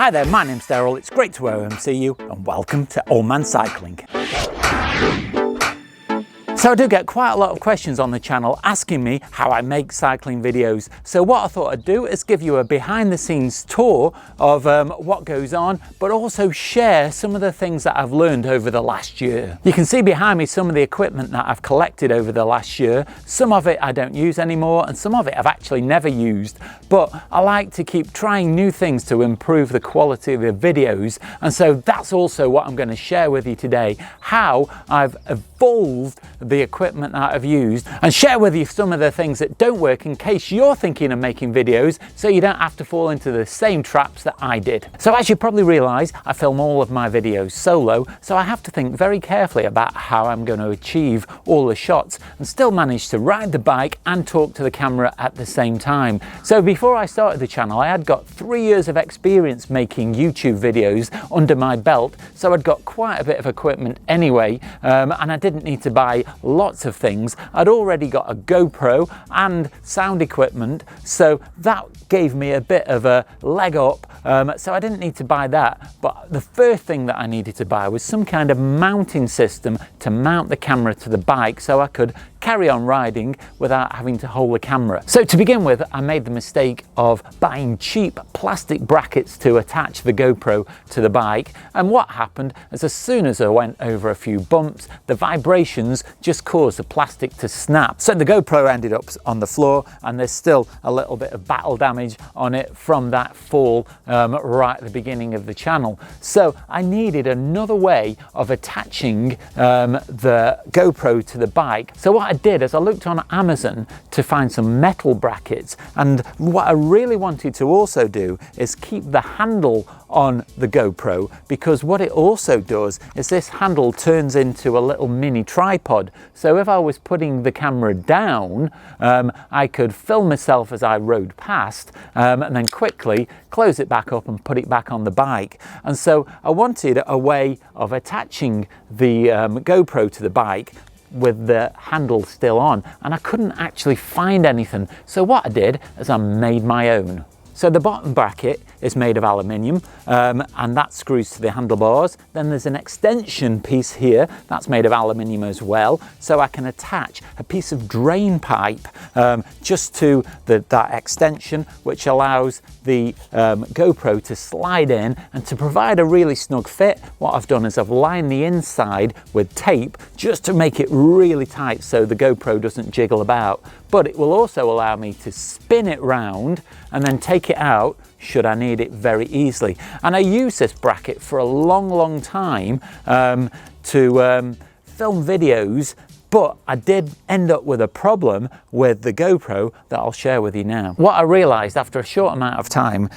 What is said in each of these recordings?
Hi there, my name's Daryl, it's great to OMC you and welcome to Old Man Cycling. So I do get quite a lot of questions on the channel asking me how I make cycling videos. So what I thought I'd do is give you a behind the scenes tour of what goes on, but also share some of the things that I've learned over the last year. You can see behind me some of the equipment that I've collected over the last year. Some of it I don't use anymore and some of it I've actually never used, but I like to keep trying new things to improve the quality of the videos. And so that's also what I'm going to share with you today, how I've evolved the equipment that I've used and share with you some of the things that don't work in case you're thinking of making videos so you don't have to fall into the same traps that I did. So as you probably realize, I film all of my videos solo, so I have to think very carefully about how I'm going to achieve all the shots and still manage to ride the bike and talk to the camera at the same time. So before I started the channel, I had got 3 years of experience making YouTube videos under my belt, so I'd got quite a bit of equipment anyway, and I didn't need to buy lots of things. I'd already got a GoPro and sound equipment, so that gave me a bit of a leg up, so I didn't need to buy that. But the first thing that I needed to buy was some kind of mounting system to mount the camera to the bike so I could carry on riding without having to hold the camera. So to begin with, I made the mistake of buying cheap plastic brackets to attach the GoPro to the bike, and what happened is as soon as I went over a few bumps, the vibrations just caused the plastic to snap. So the GoPro ended up on the floor and there's still a little bit of battle damage on it from that fall right at the beginning of the channel. So I needed another way of attaching the GoPro to the bike. So what I did is I looked on Amazon to find some metal brackets, and what I really wanted to also do is keep the handle on the GoPro, because what it also does is this handle turns into a little mini tripod. So if I was putting the camera down, I could film myself as I rode past and then quickly close it back up and put it back on the bike. And so I wanted a way of attaching the GoPro to the bike with the handle still on, and I couldn't actually find anything. So what I did is I made my own. So the bottom bracket is made of aluminium and that screws to the handlebars. Then there's an extension piece here that's made of aluminium as well, so I can attach a piece of drain pipe just to that extension, which allows the GoPro to slide in. And to provide a really snug fit, what I've done is I've lined the inside with tape just to make it really tight so the GoPro doesn't jiggle about. But it will also allow me to spin it round and then take it out should I need it very easily. And I use this bracket for a long time to film videos, but I did end up with a problem with the GoPro that I'll share with you now. What I realized after a short amount of time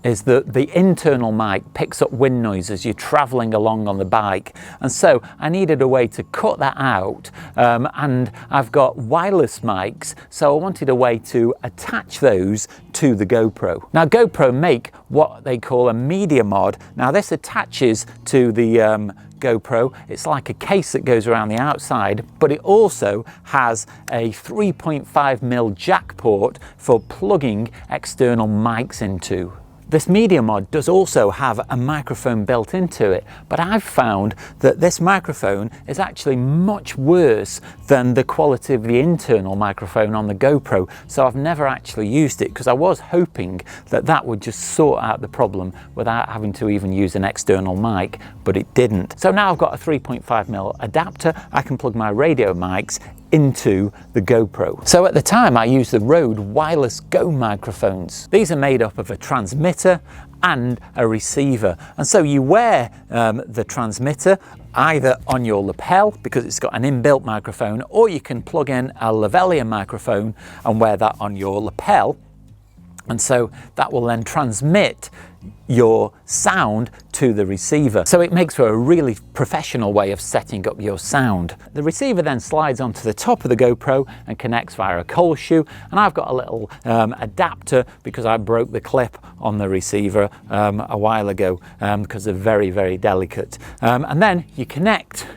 is that the internal mic picks up wind noise as you're traveling along on the bike. And so I needed a way to cut that out. And I've got wireless mics, so I wanted a way to attach those to the GoPro. Now GoPro make what they call a media mod. Now this attaches to the GoPro. It's like a case that goes around the outside, but it also has a 3.5mm jack port for plugging external mics into. This media mod does also have a microphone built into it, but I've found that this microphone is actually much worse than the quality of the internal microphone on the GoPro, so I've never actually used it because I was hoping that that would just sort out the problem without having to even use an external mic, but it didn't. So now I've got a 3.5mm adapter. I can plug my radio mics into the GoPro. So at the time I used the Rode Wireless Go microphones. These are made up of a transmitter and a receiver, and so you wear the transmitter either on your lapel because it's got an inbuilt microphone, or you can plug in a lavalier microphone and wear that on your lapel, and so that will then transmit your sound to the receiver. So it makes for a really professional way of setting up your sound. The receiver then slides onto the top of the GoPro and connects via a cold shoe, and I've got a little adapter because I broke the clip on the receiver a while ago because they're very delicate. And then you connect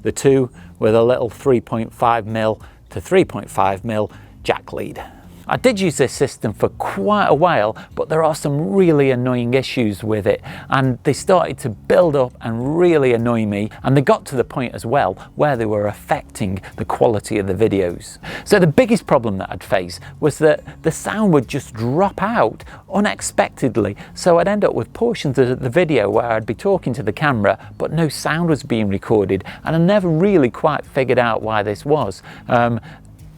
the two with a little 3.5mm to 3.5mm jack lead. I did use this system for quite a while, but there are some really annoying issues with it, and they started to build up and really annoy me, and they got to the point as well where they were affecting the quality of the videos. So the biggest problem that I'd face was that the sound would just drop out unexpectedly, so I'd end up with portions of the video where I'd be talking to the camera but no sound was being recorded, and I never really quite figured out why this was.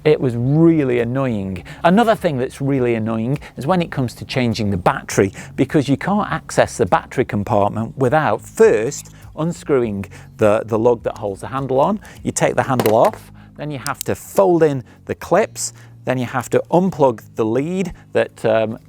It was really annoying. Another thing that's really annoying is when it comes to changing the battery, because you can't access the battery compartment without first unscrewing the lug that holds the handle on. You take the handle off, then you have to fold in the clips, then you have to unplug the lead that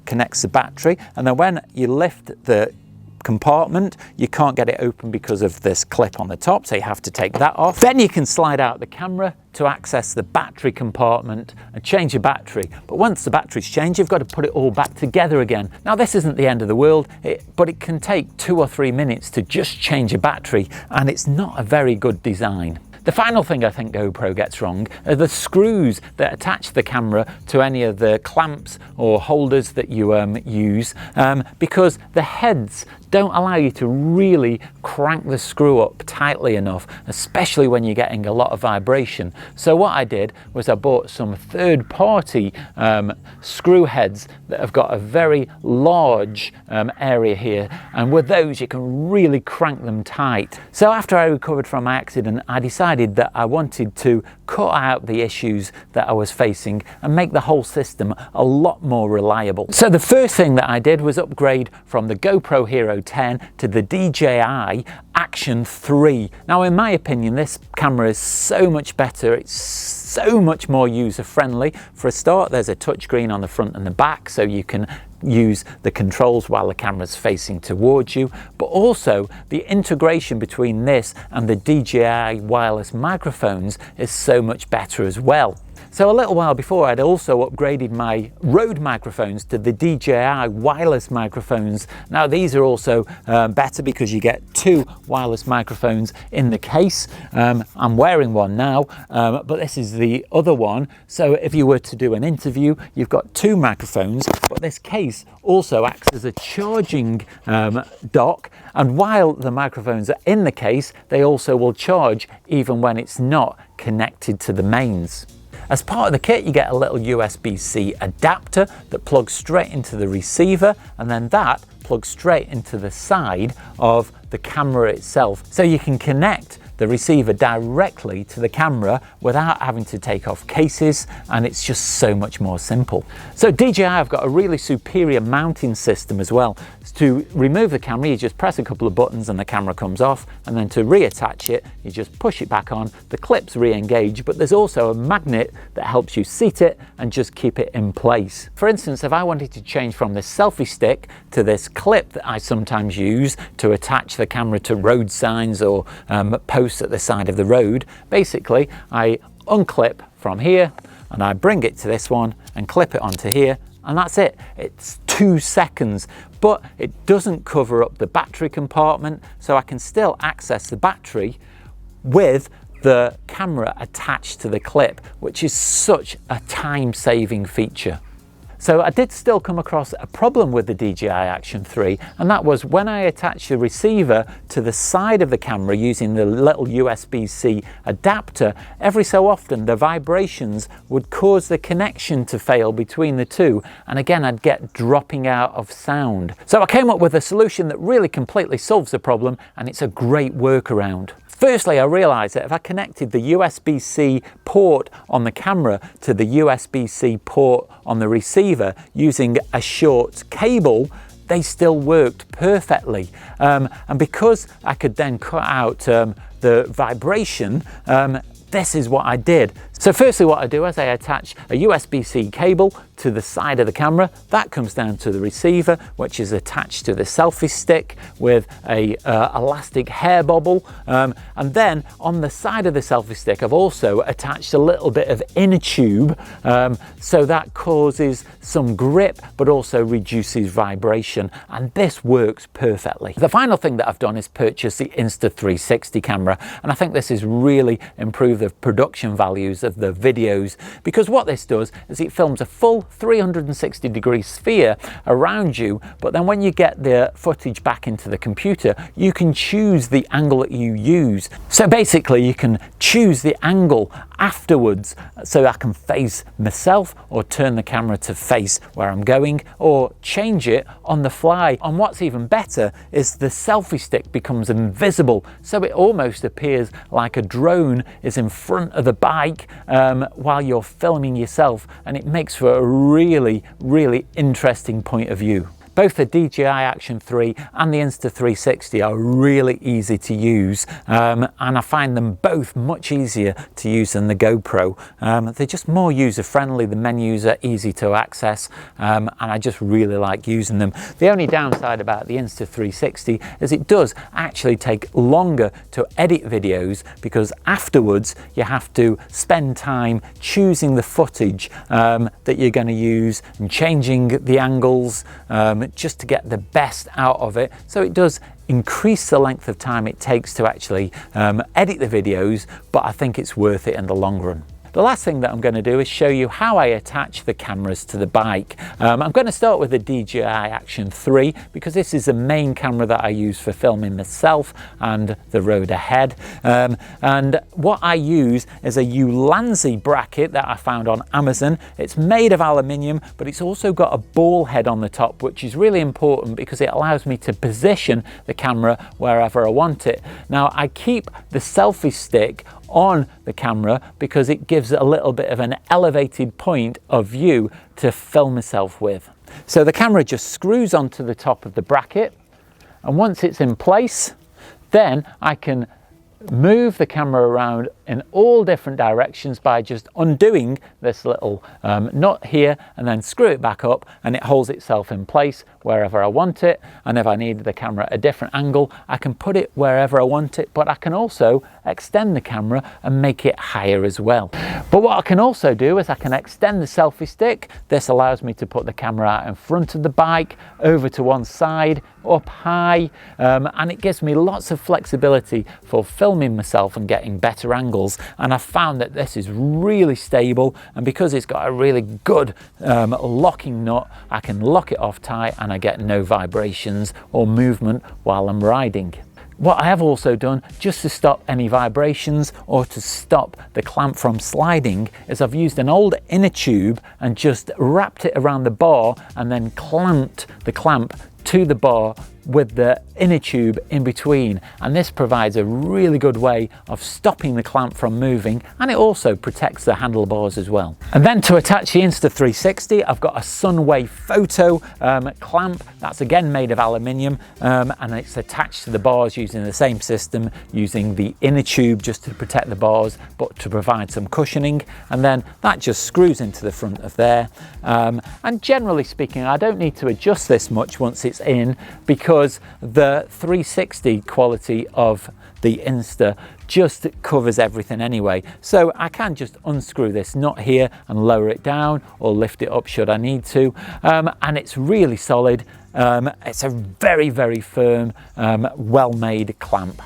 connects the battery, and then when you lift the compartment, you can't get it open because of this clip on the top, so you have to take that off. Then you can slide out the camera to access the battery compartment and change your battery. But once the battery's changed, you've got to put it all back together again. Now, this isn't the end of the world, but it can take 2 or 3 minutes to just change a battery, and it's not a very good design. The final thing I think GoPro gets wrong are the screws that attach the camera to any of the clamps or holders that you use, because the heads don't allow you to really crank the screw up tightly enough, especially when you're getting a lot of vibration. So what I did was I bought some third-party screw heads that have got a very large area here, and with those you can really crank them tight. So after I recovered from my accident, I decided that I wanted to cut out the issues that I was facing and make the whole system a lot more reliable. So the first thing that I did was upgrade from the GoPro Hero 10 to the DJI Action 3. Now, in my opinion, this camera is so much better. It's so much more user-friendly. For a start, there's a touchscreen on the front and the back, so you can use the controls while the camera's facing towards you, but also the integration between this and the DJI wireless microphones is so much better as well. So a little while before, I'd also upgraded my Rode microphones to the DJI wireless microphones. Now, these are also better because you get 2 wireless microphones in the case. I'm wearing one now, but this is the other one. So if you were to do an interview, you've got 2 microphones, but this case also acts as a charging dock. And while the microphones are in the case, they also will charge even when it's not connected to the mains. As part of the kit, you get a little USB-C adapter that plugs straight into the receiver, and then that plugs straight into the side of the camera itself. So you can connect the receiver directly to the camera without having to take off cases, and it's just so much more simple. So DJI have got a really superior mounting system as well. To remove the camera, you just press a couple of buttons and the camera comes off, and then to reattach it, you just push it back on, the clips re-engage, but there's also a magnet that helps you seat it and just keep it in place. For instance, if I wanted to change from this selfie stick to this clip that I sometimes use to attach the camera to road signs or posts at the side of the road, basically I unclip from here and I bring it to this one and clip it onto here, and that's it. It's 2 seconds, but it doesn't cover up the battery compartment, so I can still access the battery with the camera attached to the clip, which is such a time-saving feature. So I did still come across a problem with the DJI Action 3, and that was when I attached the receiver to the side of the camera using the little USB-C adapter, every so often the vibrations would cause the connection to fail between the two, and again I'd get dropping out of sound. So I came up with a solution that really completely solves the problem, and it's a great workaround. Firstly, I realised that if I connected the USB-C port on the camera to the USB-C port on the receiver using a short cable, they still worked perfectly. And because I could then cut out the vibration, this is what I did. So firstly, what I do is I attach a USB-C cable to the side of the camera. That comes down to the receiver, which is attached to the selfie stick with a elastic hair bobble. And then on the side of the selfie stick, I've also attached a little bit of inner tube, so that causes some grip, but also reduces vibration. And this works perfectly. The final thing that I've done is purchase the Insta 360 camera. And I think this has really improved the production values of the videos, because what this does is it films a full 360-degree sphere around you, but then when you get the footage back into the computer, you can choose the angle that you use. So basically you can choose the angle afterwards, so I can face myself or turn the camera to face where I'm going, or change it on the fly. And what's even better is the selfie stick becomes invisible, so it almost appears like a drone is in front of the bike while you're filming yourself, and it makes for a really interesting point of view. Both the DJI Action 3 and the Insta360 are really easy to use, and I find them both much easier to use than the GoPro. They're just more user-friendly, the menus are easy to access, and I just really like using them. The only downside about the Insta360 is it does actually take longer to edit videos, because afterwards you have to spend time choosing the footage that you're going to use and changing the angles, just to get the best out of it. So it does increase the length of time it takes to actually edit the videos, but I think it's worth it in the long run. The last thing that I'm going to do is show you how I attach the cameras to the bike. I'm going to start with the DJI Action 3 because this is the main camera that I use for filming myself and the road ahead. And what I use is a Ulanzi bracket that I found on Amazon. It's made of aluminium, but it's also got a ball head on the top, which is really important because it allows me to position the camera wherever I want it. Now, I keep the selfie stick on the camera because it gives a little bit of an elevated point of view to film myself with. So the camera just screws onto the top of the bracket, and once it's in place, then I can move the camera around in all different directions by just undoing this little nut here, and then screw it back up, and it holds itself in place wherever I want it. And if I need the camera at a different angle, I can put it wherever I want it, but I can also extend the camera and make it higher as well. But what I can also do is I can extend the selfie stick. This allows me to put the camera out in front of the bike, over to one side, up high, and it gives me lots of flexibility for filming myself and getting better angles. And I've found that this is really stable, and because it's got a really good locking nut, I can lock it off tight and I get no vibrations or movement while I'm riding. What I have also done, just to stop any vibrations or to stop the clamp from sliding, is I've used an old inner tube and just wrapped it around the bar and then clamped the clamp to the bar with the inner tube in between, and this provides a really good way of stopping the clamp from moving, and it also protects the handlebars as well. And then to attach the Insta360, I've got a Sunway Photo clamp that's again made of aluminium, and it's attached to the bars using the same system, using the inner tube just to protect the bars but to provide some cushioning, and then that just screws into the front of there. And generally speaking, I don't need to adjust this much once it's in, because the 360 quality of the Insta just covers everything anyway. So I can just unscrew this nut here and lower it down, or lift it up should I need to. And it's really solid. It's a very firm, well-made clamp.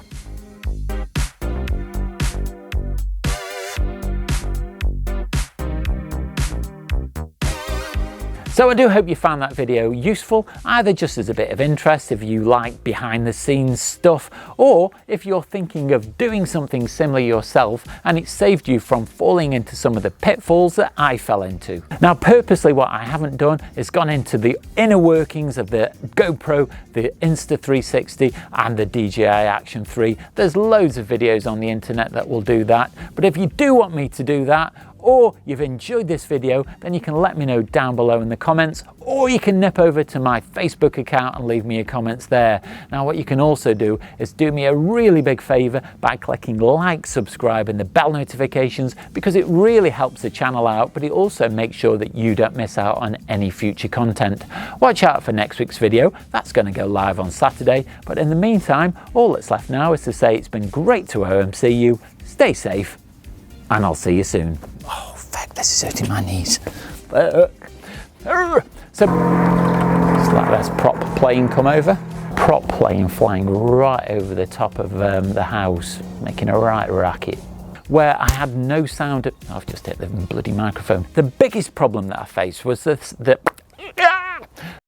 So I do hope you found that video useful, either just as a bit of interest if you like behind the scenes stuff, or if you're thinking of doing something similar yourself and it saved you from falling into some of the pitfalls that I fell into. Now, purposely what I haven't done is gone into the inner workings of the GoPro, the Insta360 and the DJI Action 3. There's loads of videos on the internet that will do that, but if you do want me to do that, or you've enjoyed this video, then you can let me know down below in the comments, or you can nip over to my Facebook account and leave me your comments there. Now, what you can also do is do me a really big favor by clicking like, subscribe and the bell notifications, because it really helps the channel out, but it also makes sure that you don't miss out on any future content. Watch out for next week's video. That's going to go live on Saturday, but in the meantime, all that's left now is to say it's been great to OMC you, stay safe, and I'll see you soon. Oh, fuck, this is hurting my knees. So, just like this prop plane come over. Prop plane flying right over the top of the house, making a right racket. where I had no sound. I've just hit the bloody microphone. The biggest problem that I faced was this,